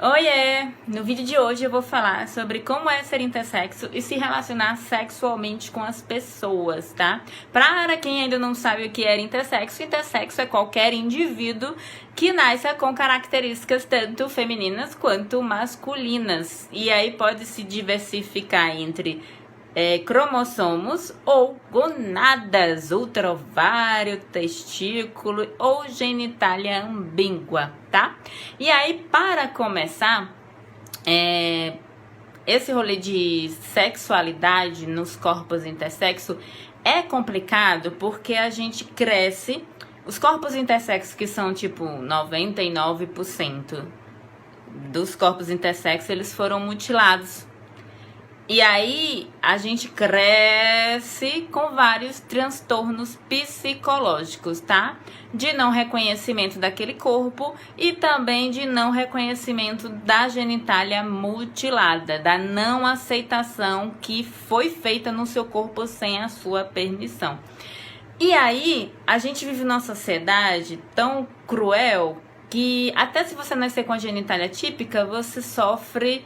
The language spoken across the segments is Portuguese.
Oiê! No vídeo de hoje eu vou falar sobre como é ser intersexo e se relacionar sexualmente com as pessoas, tá? Para quem ainda não sabe o que é intersexo é qualquer indivíduo que nasça com características tanto femininas quanto masculinas. E aí pode se diversificar entre cromossomos ou gonadas, ultraovário, testículo ou genitália ambígua, tá? E aí, para começar, esse rolê de sexualidade nos corpos intersexo é complicado porque a gente cresce. Os corpos intersexo, que são tipo 99% dos corpos intersexo, eles foram mutilados. E aí, a gente cresce com vários transtornos psicológicos, tá? De não reconhecimento daquele corpo e também de não reconhecimento da genitália mutilada, da não aceitação que foi feita no seu corpo sem a sua permissão. E aí, a gente vive numa sociedade tão cruel que até se você nascer com a genitália típica, você sofre...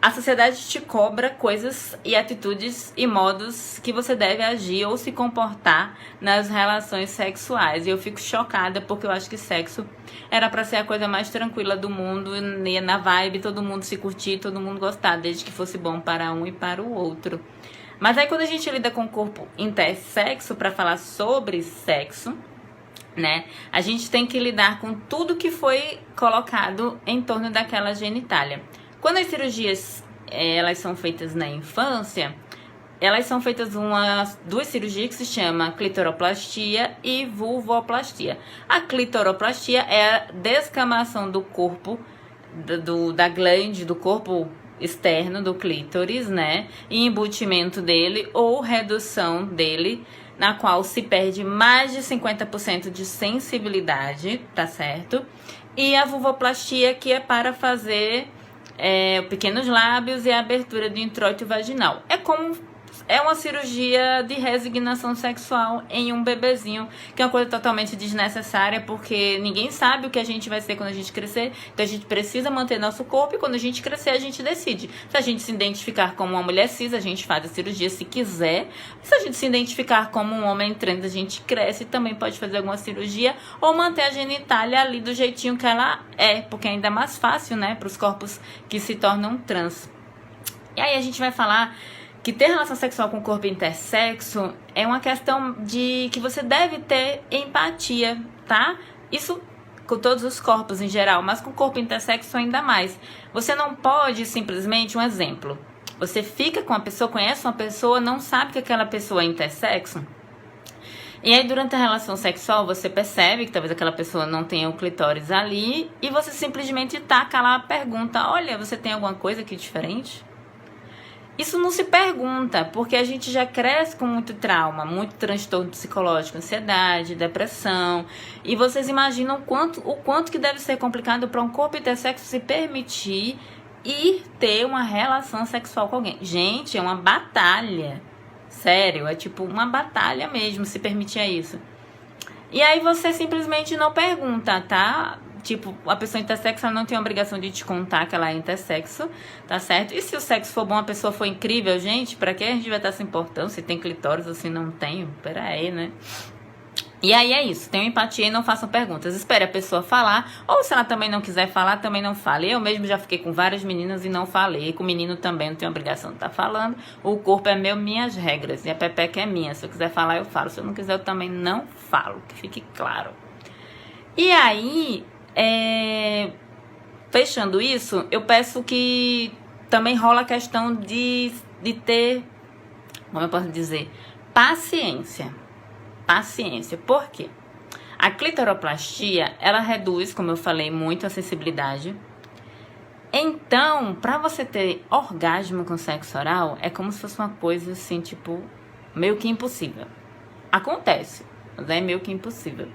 A sociedade te cobra coisas e atitudes e modos que você deve agir ou se comportar nas relações sexuais. E eu fico chocada porque eu acho que sexo era pra ser a coisa mais tranquila do mundo, e na vibe todo mundo se curtir, todo mundo gostar, desde que fosse bom para um e para o outro. Mas aí quando a gente lida com o corpo intersexo para falar sobre sexo, né, a gente tem que lidar com tudo que foi colocado em torno daquela genitália. Quando as cirurgias elas são feitas na infância, elas são feitas duas cirurgias que se chama clitoroplastia e vulvoplastia. A clitoroplastia é a descamação do corpo, da glande, do corpo externo do clítoris, né? E embutimento dele ou redução dele, na qual se perde mais de 50% de sensibilidade, tá certo? E a vulvoplastia, que é para fazer... pequenos lábios e a abertura do introito vaginal. É uma cirurgia de resignação sexual em um bebezinho, que é uma coisa totalmente desnecessária, porque ninguém sabe o que a gente vai ser quando a gente crescer, então a gente precisa manter nosso corpo, e quando a gente crescer a gente decide. Se a gente se identificar como uma mulher cis, a gente faz a cirurgia se quiser. Se a gente se identificar como um homem trans, a gente cresce e também pode fazer alguma cirurgia, ou manter a genitália ali do jeitinho que ela é, porque é ainda mais fácil, né, para os corpos que se tornam trans. E aí a gente vai falar que ter relação sexual com o corpo intersexo é uma questão de que você deve ter empatia, tá? Isso com todos os corpos em geral, mas com o corpo intersexo ainda mais. Você não pode simplesmente, um exemplo, você fica com uma pessoa, conhece uma pessoa, não sabe que aquela pessoa é intersexo, e aí durante a relação sexual você percebe que talvez aquela pessoa não tenha o clitóris ali, e você simplesmente taca lá a pergunta: olha, você tem alguma coisa aqui diferente? Isso não se pergunta, porque a gente já cresce com muito trauma, muito transtorno psicológico, ansiedade, depressão. E vocês imaginam o quanto que deve ser complicado para um corpo intersexo se permitir ir ter uma relação sexual com alguém. Gente, é uma batalha. Sério, é tipo uma batalha mesmo se permitir isso. E aí você simplesmente não pergunta, tá? Tipo, a pessoa intersexo não tem a obrigação de te contar que ela é intersexo, tá certo? E se o sexo for bom, a pessoa for incrível, gente, pra que a gente vai estar se importando se tem clitóris ou se não tem? Pera aí, né? E aí é isso, tenham empatia e não façam perguntas. Espere a pessoa falar, ou se ela também não quiser falar, também não fale. Eu mesmo já fiquei com várias meninas e não falei. Com o menino também não tenho obrigação de estar falando. O corpo é meu, minhas regras. E a pepeca é minha. Se eu quiser falar, eu falo. Se eu não quiser, eu também não falo. Que fique claro. E aí... fechando isso, eu peço que também rola a questão de ter, como eu posso dizer, paciência. Por quê? A clitoroplastia, ela reduz, como eu falei, muito a sensibilidade. Então, pra você ter orgasmo com sexo oral, é como se fosse uma coisa assim, tipo, meio que impossível. Acontece, mas é meio que impossível.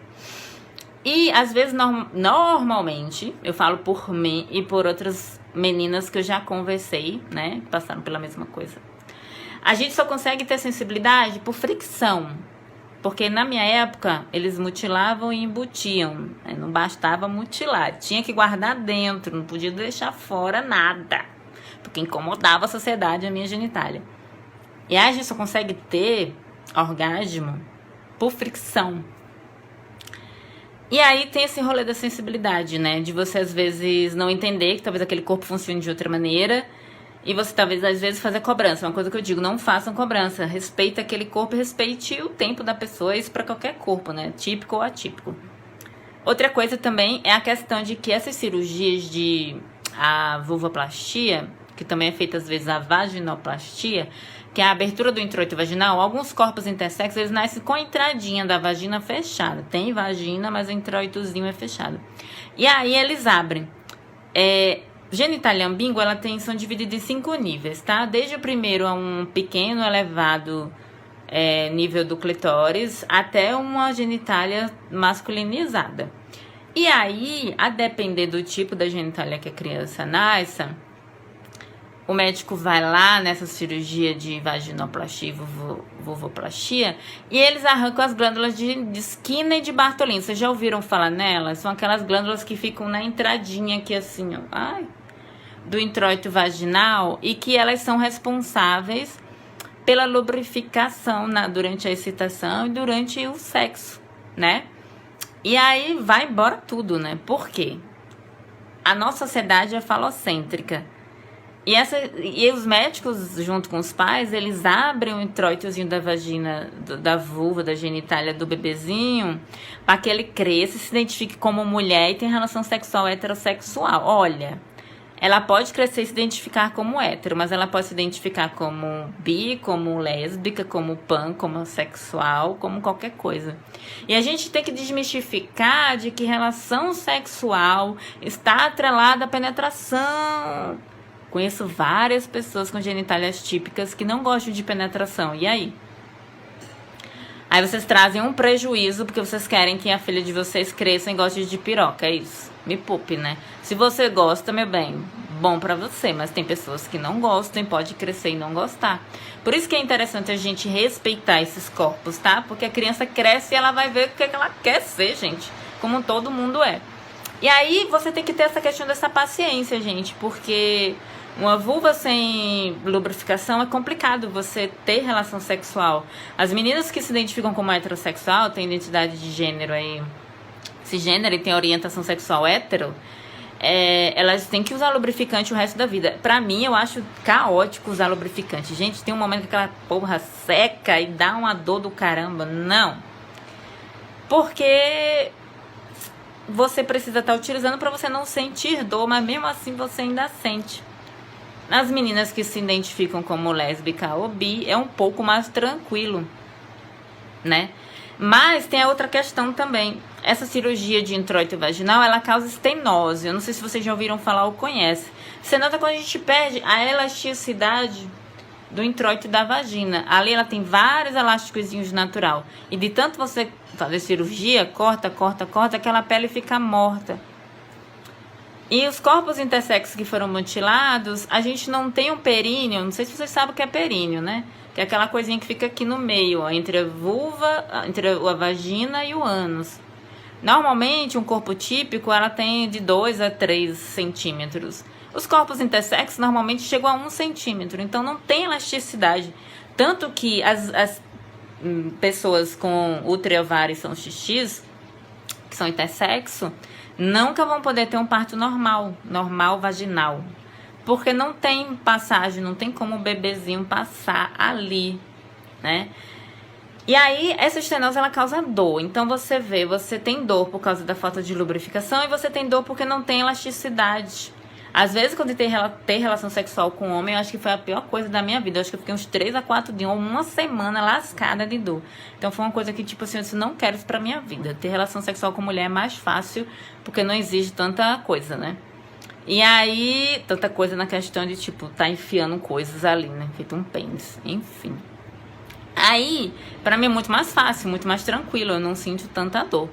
E, às vezes, normalmente, eu falo por mim e por outras meninas que eu já conversei, né? Passaram pela mesma coisa. A gente só consegue ter sensibilidade por fricção. Porque na minha época, eles mutilavam e embutiam. Não bastava mutilar, tinha que guardar dentro, não podia deixar fora nada. Porque incomodava a sociedade, a minha genitália. E aí a gente só consegue ter orgasmo por fricção. E aí tem esse rolê da sensibilidade, né? De você às vezes não entender que talvez aquele corpo funcione de outra maneira. E você talvez às vezes fazer cobrança. Uma coisa que eu digo, não façam cobrança. Respeita aquele corpo, respeite o tempo da pessoa. Isso para qualquer corpo, né? Típico ou atípico. Outra coisa também é a questão de que essas cirurgias de a vulvoplastia, que também é feita às vezes a vaginoplastia, que é a abertura do introito vaginal, alguns corpos intersexos, eles nascem com a entradinha da vagina fechada. Tem vagina, mas o introitozinho é fechado. E aí eles abrem. Genitália ambígua, são divididas em 5 níveis, tá? Desde o primeiro a um pequeno, elevado nível do clitóris, até uma genitália masculinizada. E aí, a depender do tipo da genitália que a criança nasça, o médico vai lá nessa cirurgia de vaginoplastia e vulvoplastia e eles arrancam as glândulas de Skinner e de Bartholin. Vocês já ouviram falar nelas? São aquelas glândulas que ficam na entradinha aqui assim, ó, do introito vaginal, e que elas são responsáveis pela lubrificação durante a excitação e durante o sexo, né? E aí vai embora tudo, né? Por quê? A nossa sociedade é falocêntrica. E os médicos, junto com os pais, eles abrem o introitozinho da vagina, da vulva, da genitália do bebezinho, para que ele cresça, se identifique como mulher e tenha relação sexual heterossexual. Olha, ela pode crescer e se identificar como hétero, mas ela pode se identificar como bi, como lésbica, como pan, como sexual, como qualquer coisa. E a gente tem que desmistificar de que relação sexual está atrelada à penetração. Conheço várias pessoas com genitálias típicas que não gostam de penetração. E aí? Aí vocês trazem um prejuízo porque vocês querem que a filha de vocês cresça e goste de piroca. É isso. Me poupe, né? Se você gosta, meu bem, bom pra você. Mas tem pessoas que não gostam e pode crescer e não gostar. Por isso que é interessante a gente respeitar esses corpos, tá? Porque a criança cresce e ela vai ver o que ela quer ser, gente. Como todo mundo é. E aí você tem que ter essa questão dessa paciência, gente. Porque uma vulva sem lubrificação é complicado você ter relação sexual. As meninas que se identificam como heterossexual, têm identidade de gênero aí, cisgênero, e têm orientação sexual hétero, elas têm que usar lubrificante o resto da vida. Pra mim, eu acho caótico usar lubrificante. Gente, tem um momento que aquela porra seca e dá uma dor do caramba. Não. Porque você precisa estar utilizando pra você não sentir dor, mas mesmo assim você ainda sente. As meninas que se identificam como lésbica ou bi é um pouco mais tranquilo, né? Mas tem a outra questão também. Essa cirurgia de introito vaginal, ela causa estenose. Eu não sei se vocês já ouviram falar ou conhecem. Você nota quando a gente perde a elasticidade do introito da vagina. Ali ela tem vários elásticozinhos natural. E de tanto você fazer cirurgia, corta, aquela pele fica morta. E os corpos intersexos que foram mutilados, a gente não tem um períneo, não sei se vocês sabem o que é períneo, né? Que é aquela coisinha que fica aqui no meio, ó, entre a vulva, entre a vagina e o ânus. Normalmente, um corpo típico, ela tem de 2 a 3 centímetros. Os corpos intersexos normalmente chegam a 1 centímetro, então não tem elasticidade. Tanto que as pessoas com útero e ovário são XX, que são intersexo, nunca vão poder ter um parto normal vaginal. Porque não tem passagem, não tem como o bebezinho passar ali, né? E aí, essa estenose, ela causa dor. Então, você tem dor por causa da falta de lubrificação e você tem dor porque não tem elasticidade. Às vezes, quando ter relação sexual com homem, eu acho que foi a pior coisa da minha vida. Eu acho que eu fiquei uns 3 a 4 dias, ou uma semana lascada de dor. Então, foi uma coisa que, tipo assim, eu disse, não quero isso pra minha vida. Ter relação sexual com mulher é mais fácil, porque não exige tanta coisa, né? E aí, tanta coisa na questão de, tipo, tá enfiando coisas ali, né? Feito um pênis, enfim. Aí, pra mim é muito mais fácil, muito mais tranquilo, eu não sinto tanta dor.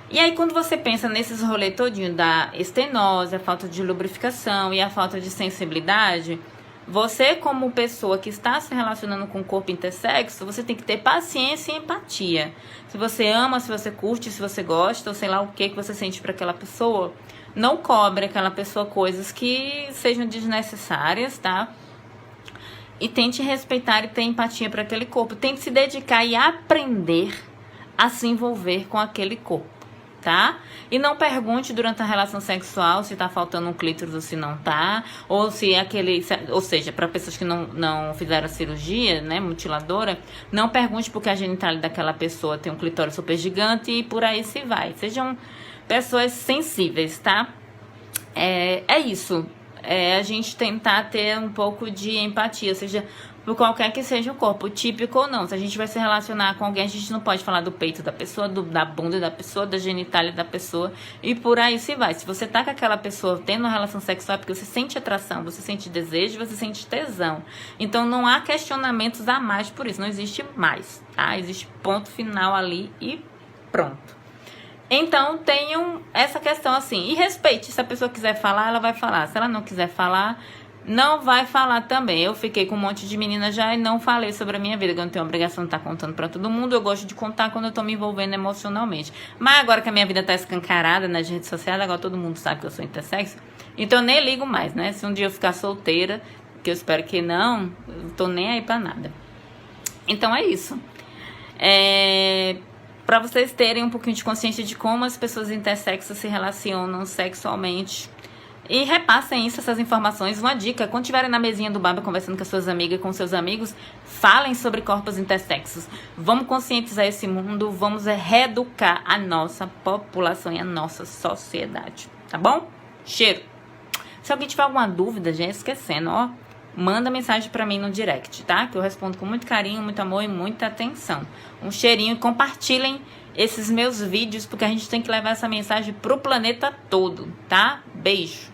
E aí, quando você pensa nesses rolês todinho da estenose, a falta de lubrificação e a falta de sensibilidade, Você, como pessoa que está se relacionando com o corpo intersexo, você tem que ter paciência e empatia. Se você ama, se você curte, se você gosta, ou sei lá o que você sente para aquela pessoa, não cobre aquela pessoa coisas que sejam desnecessárias, tá? E tente respeitar e ter empatia para aquele corpo. Tente se dedicar e aprender a se envolver com aquele corpo, tá? E não pergunte durante a relação sexual se tá faltando um clítoris ou se não tá, ou se aquele, ou seja, para pessoas que não fizeram a cirurgia, né, mutiladora, não pergunte porque a genitália daquela pessoa tem um clitóris super gigante e por aí se vai. Sejam pessoas sensíveis, tá? É isso. A gente tentar ter um pouco de empatia, seja por qualquer que seja o corpo, típico ou não. Se a gente vai se relacionar com alguém, a gente não pode falar do peito da pessoa, da bunda da pessoa, da genitália da pessoa e por aí se vai. Se você tá com aquela pessoa tendo uma relação sexual é porque você sente atração, você sente desejo, você sente tesão. Então não há questionamentos a mais por isso, não existe mais, tá? Existe ponto final ali e pronto. Então, tenham essa questão assim. E respeite. Se a pessoa quiser falar, ela vai falar. Se ela não quiser falar, não vai falar também. Eu fiquei com um monte de menina já e não falei sobre a minha vida. Eu não tenho obrigação de estar contando pra todo mundo. Eu gosto de contar quando eu tô me envolvendo emocionalmente. Mas agora que a minha vida tá escancarada nas redes sociais, agora todo mundo sabe que eu sou intersexo. Então, eu nem ligo mais, né? Se um dia eu ficar solteira, que eu espero que não, eu tô nem aí pra nada. Então, é isso. Para vocês terem um pouquinho de consciência de como as pessoas intersexos se relacionam sexualmente. E repassem isso, essas informações. Uma dica, quando estiverem na mesinha do bar conversando com as suas amigas, com seus amigos, falem sobre corpos intersexos. Vamos conscientizar esse mundo, vamos reeducar a nossa população e a nossa sociedade. Tá bom? Cheiro! Se alguém tiver alguma dúvida, já esquecendo, ó, manda mensagem pra mim no direct, tá? Que eu respondo com muito carinho, muito amor e muita atenção. Um cheirinho e compartilhem esses meus vídeos, porque a gente tem que levar essa mensagem pro planeta todo, tá? Beijo!